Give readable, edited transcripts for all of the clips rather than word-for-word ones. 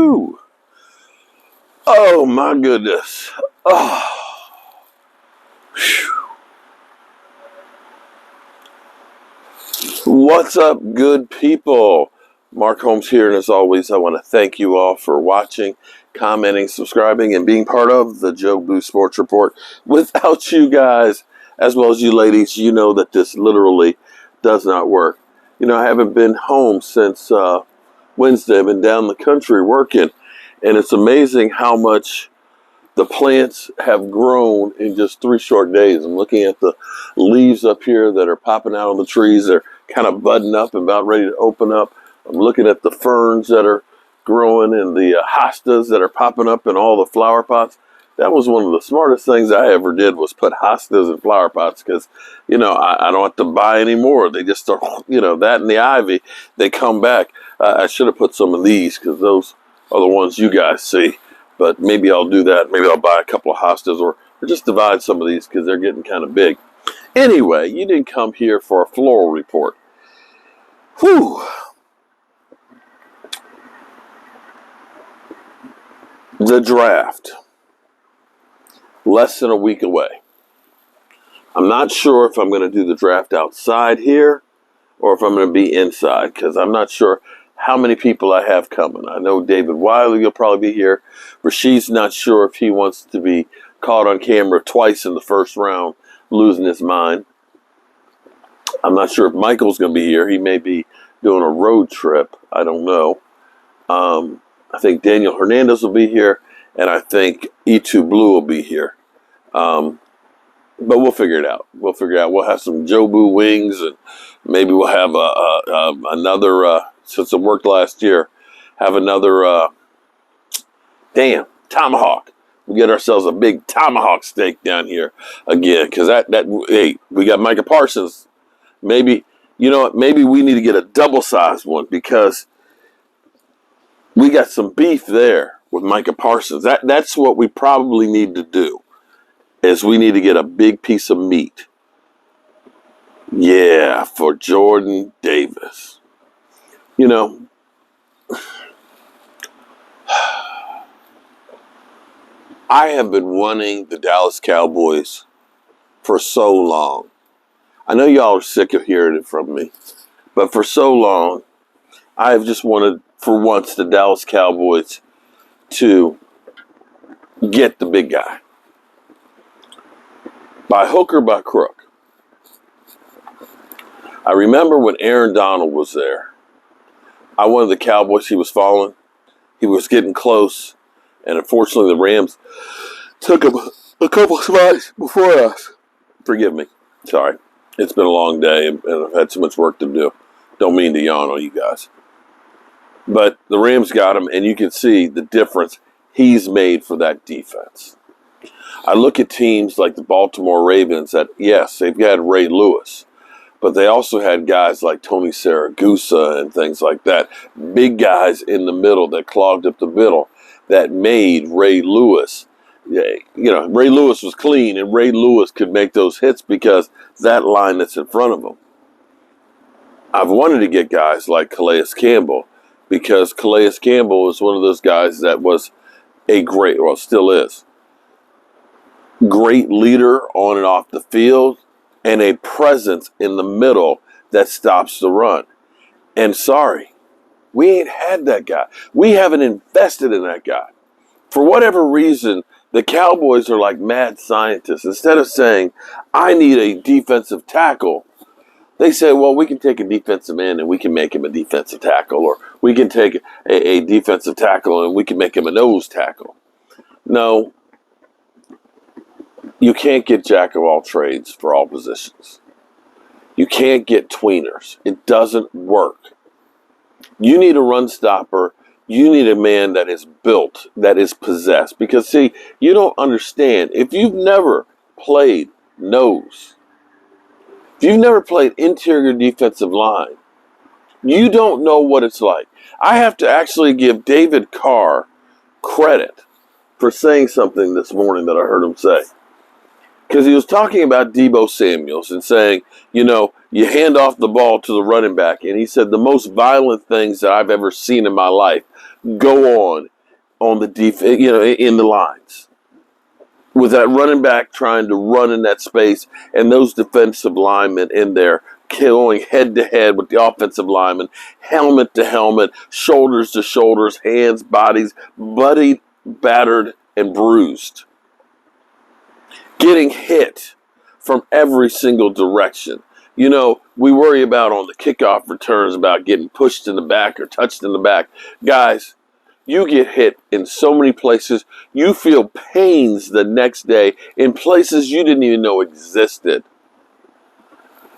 Woo! Oh my goodness. Oh. What's up, good people? Mark Holmes here, and as always, I want to thank you all for watching, commenting, subscribing, and being part of the Joe Boo Sports Report. Without you guys, as well as you ladies, you know that this literally does not work. You know, I haven't been home since Wednesday. I've been down the country working, and it's amazing how much the plants have grown in just 3 short days. I'm looking at the leaves up here that are popping out on the trees. They're kind of budding up and about ready to open up. I'm looking at the ferns that are growing and the hostas that are popping up in all the flower pots. That was one of the smartest things I ever did, was put hostas in flower pots, because, you know, I don't have to buy any more. They just start, you know, that and the ivy, they come back. I should have put some of these, because those are the ones you guys see. But maybe I'll do that. Maybe I'll buy a couple of hostas, or just divide some of these because they're getting kind of big. Anyway, you didn't come here for a floral report. Whew. The draft. Less than a week away. I'm not sure if I'm going to do the draft outside here or if I'm going to be inside, because I'm not sure how many people I have coming. I know David Wiley will probably be here. Rashid's not sure if he wants to be caught on camera twice in the first round, losing his mind. I'm not sure if Michael's going to be here. He may be doing a road trip. I don't know. I think Daniel Hernandez will be here, and I think E2 Blue will be here. But we'll figure it out. We'll figure it out. We'll have some Joe Boo wings, and maybe we'll have another, since it worked last year, have another, tomahawk. We'll get ourselves a big tomahawk steak down here again, because hey, we got Micah Parsons. Maybe, you know what, maybe we need to get a double-sized one, because we got some beef there with Micah Parsons. That's what we probably need to do, is we need to get a big piece of meat. Yeah, for Jordan Davis. You know, I have been wanting the Dallas Cowboys for so long. I know y'all are sick of hearing it from me, but for so long, I have just wanted, for once, the Dallas Cowboys to get the big guy. By hook or by crook. I remember when Aaron Donald was there, I wanted the Cowboys. He was falling. He was getting close. And unfortunately, the Rams took him a couple spots before us. Forgive me. Sorry. It's been a long day, and I've had so much work to do. Don't mean to yawn on you guys. But the Rams got him, and you can see the difference he's made for that defense. I look at teams like the Baltimore Ravens that, yes, they've got Ray Lewis, but they also had guys like Tony Saragusa and things like that. Big guys in the middle that clogged up the middle that made Ray Lewis. You know, Ray Lewis was clean, and Ray Lewis could make those hits because that line that's in front of him. I've wanted to get guys like Calais Campbell, because Calais Campbell is one of those guys that was a great, well, still is, great leader on and off the field, and a presence in the middle that stops the run. And sorry, we ain't had that guy. We haven't invested in that guy. For whatever reason, the Cowboys are like mad scientists. Instead of saying, I need a defensive tackle, they say, well, we can take a defensive end and we can make him a defensive tackle, or we can take a defensive tackle and we can make him a nose tackle. No, you can't get jack of all trades for all positions. You can't get tweeners. It doesn't work. You need a run stopper. You need a man that is built, that is possessed. Because, see, you don't understand. If you've never played nose, if you've never played interior defensive line, you don't know what it's like. I have to actually give David Carr credit for saying something this morning that I heard him say. Because he was talking about Deebo Samuels and saying, you know, you hand off the ball to the running back. And he said the most violent things that I've ever seen in my life go on on the defense, in the lines. With that running back trying to run in that space and those defensive linemen in there going head to head with the offensive linemen, helmet to helmet, shoulders to shoulders, hands, bodies, bloodied, battered, and bruised. Getting hit from every single direction. We worry about on the kickoff returns about getting pushed in the back or touched in the back. Guys, you get hit in so many places. You feel pains the next day in places you didn't even know existed.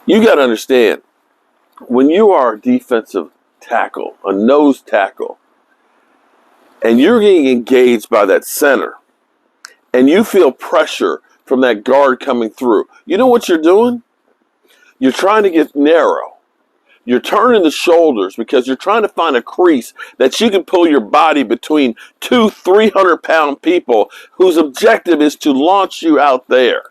You got to understand, when you are a defensive tackle, a nose tackle, and you're getting engaged by that center, and you feel pressure from that guard coming through, you know what you're doing? You're trying to get narrow. You're turning the shoulders because you're trying to find a crease that you can pull your body between 300-pound people whose objective is to launch you out there.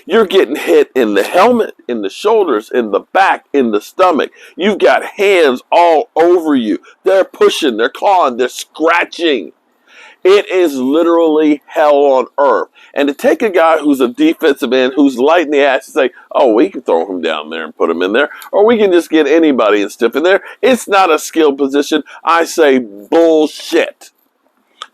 You're getting hit in the helmet, in the shoulders, in the back, in the stomach. You've got hands all over you. They're pushing, they're clawing, they're scratching. It is literally hell on earth. And to take a guy who's a defensive end, who's light in the ass, and say, oh, we can throw him down there and put him in there, or we can just get anybody and stiff in there. It's not a skilled position. I say bullshit.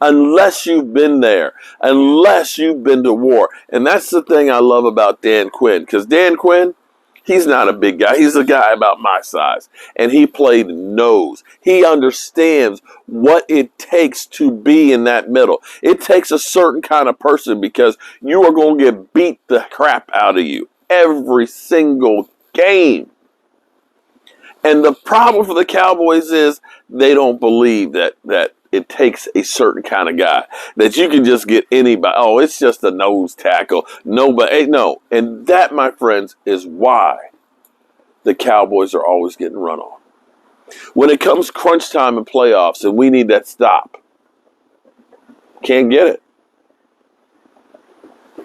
Unless you've been there, unless you've been to war. And that's the thing I love about Dan Quinn, because Dan Quinn, he's not a big guy. He's a guy about my size. And he played nose. He understands what it takes to be in that middle. It takes a certain kind of person because you are going to get beat the crap out of you every single game. And the problem for the Cowboys is they don't believe that it takes a certain kind of guy, that you can just get anybody. Oh, it's just a nose tackle. Nobody, no. And that, my friends, is why the Cowboys are always getting run on. When it comes crunch time and playoffs and we need that stop, can't get it.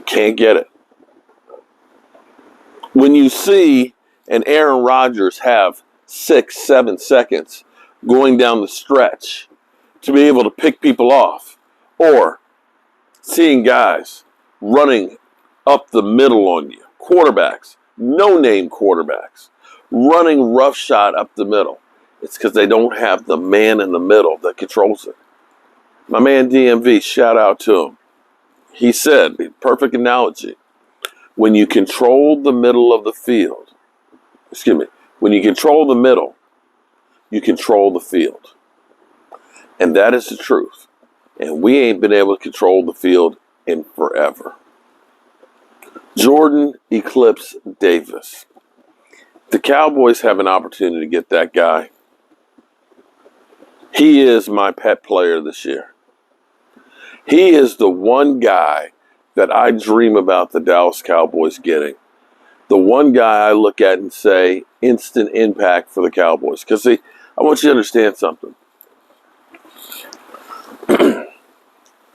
Can't get it. When you see an Aaron Rodgers have 6-7 seconds going down the stretch to be able to pick people off, or seeing guys running up the middle on you, quarterbacks, no-name quarterbacks, running roughshod up the middle, it's because they don't have the man in the middle that controls it. My man DMV, shout out to him. He said, perfect analogy, when you control the middle of the field, when you control the middle, you control the field. And that is the truth. And we ain't been able to control the field in forever. Jordan Eclipse Davis. The Cowboys have an opportunity to get that guy. He is my pet player this year. He is the one guy that I dream about the Dallas Cowboys getting. The one guy I look at and say, instant impact for the Cowboys. Because see, I want you to understand something.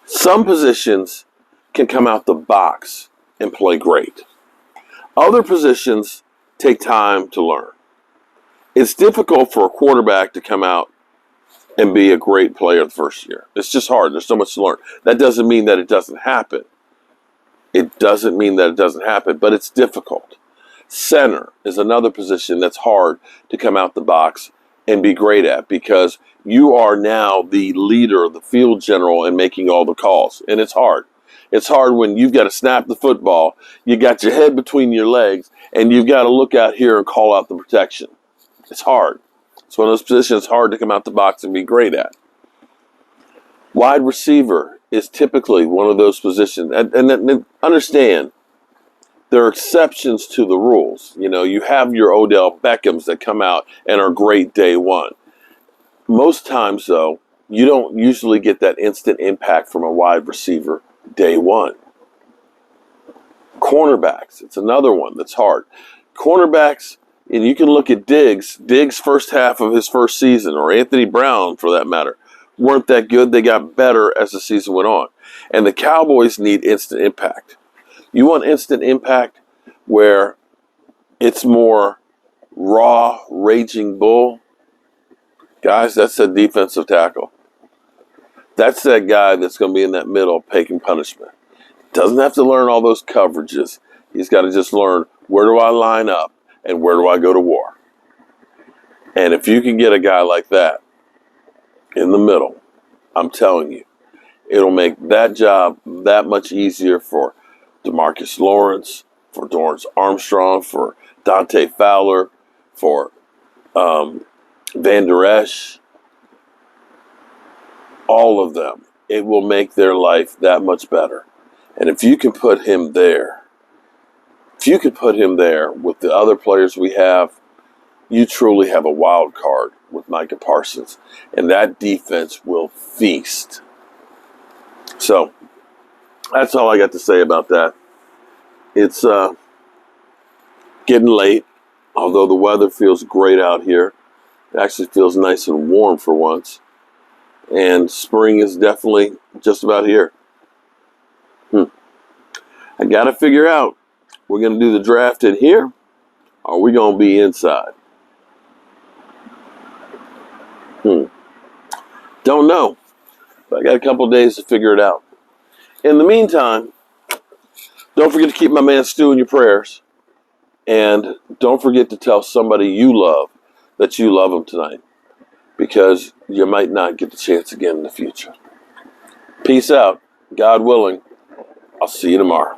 Some positions can come out the box and play great. Other positions take time to learn. It's difficult for a quarterback to come out and be a great player the first year. It's just hard. There's so much to learn. That doesn't mean that it doesn't happen. It doesn't mean that it doesn't happen, but it's difficult. Center is another position that's hard to come out the box and be great at, because you are now the leader, the field general, and making all the calls. And it's hard. It's hard when you've got to snap the football, you got your head between your legs, and you've got to look out here and call out the protection. It's hard. It's one of those positions hard to come out the box and be great at. Wide receiver is typically one of those positions. And understand, there are exceptions to the rules. You have your Odell Beckhams that come out and are great day one. Most times, though, you don't usually get that instant impact from a wide receiver day one. Cornerbacks, it's another one that's hard. Cornerbacks, and you can look at Diggs' first half of his first season, or Anthony Brown for that matter, weren't that good. They got better as the season went on. And the Cowboys need instant impact. You want instant impact where it's more raw, raging bull? Guys, that's a defensive tackle. That's that guy that's going to be in that middle taking punishment. Doesn't have to learn all those coverages. He's got to just learn, where do I line up and where do I go to war? And if you can get a guy like that in the middle, I'm telling you, it'll make that job that much easier for DeMarcus Lawrence, for Dorrance Armstrong, for Dante Fowler, for Van Der Esch, all of them. It will make their life that much better. And if you can put him there, with the other players we have, you truly have a wild card with Micah Parsons. And that defense will feast. So that's all I got to say about that. It's getting late, although the weather feels great out here. It actually feels nice and warm for once. And spring is definitely just about here. I got to figure out, we're going to do the draft in here, or are we going to be inside? Don't know. But I got a couple of days to figure it out. In the meantime, don't forget to keep my man Stu in your prayers. And don't forget to tell somebody you love that you love them tonight, because you might not get the chance again in the future. Peace out. God willing, I'll see you tomorrow.